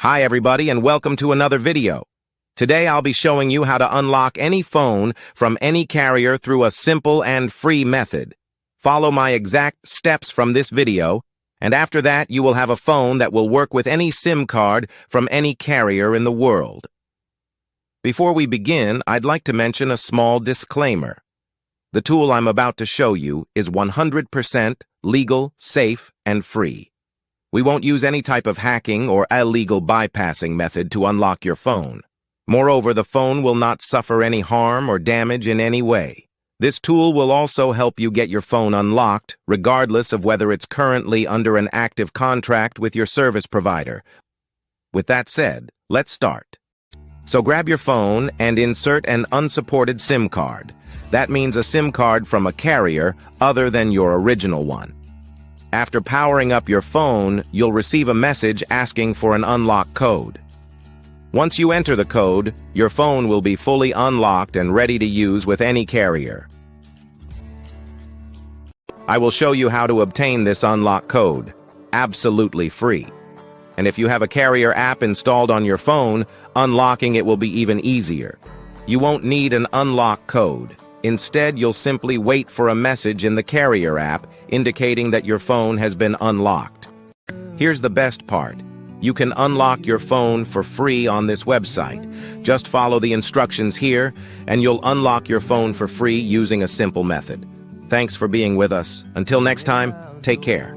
Hi everybody and welcome to another video. Today I'll be showing you how to unlock any phone from any carrier through a simple and free method. Follow my exact steps from this video, and after that you will have a phone that will work with any SIM card from any carrier in the world. Before we begin, I'd like to mention a small disclaimer. The tool I'm about to show you is 100% legal, safe, and free. We won't use any type of hacking or illegal bypassing method to unlock your phone. Moreover, the phone will not suffer any harm or damage in any way. This tool will also help you get your phone unlocked, regardless of whether it's currently under an active contract with your service provider. With that said, let's start. So grab your phone and insert an unsupported SIM card. That means a SIM card from a carrier other than your original one. After powering up your phone, you'll receive a message asking for an unlock code. Once you enter the code, your phone will be fully unlocked and ready to use with any carrier. I will show you how to obtain this unlock code, absolutely free. And if you have a carrier app installed on your phone, unlocking it will be even easier. You won't need an unlock code. Instead, you'll simply wait for a message in the carrier app indicating that your phone has been unlocked. Here's the best part. You can unlock your phone for free on this website. Just follow the instructions here, and you'll unlock your phone for free using a simple method. Thanks for being with us. Until next time, take care.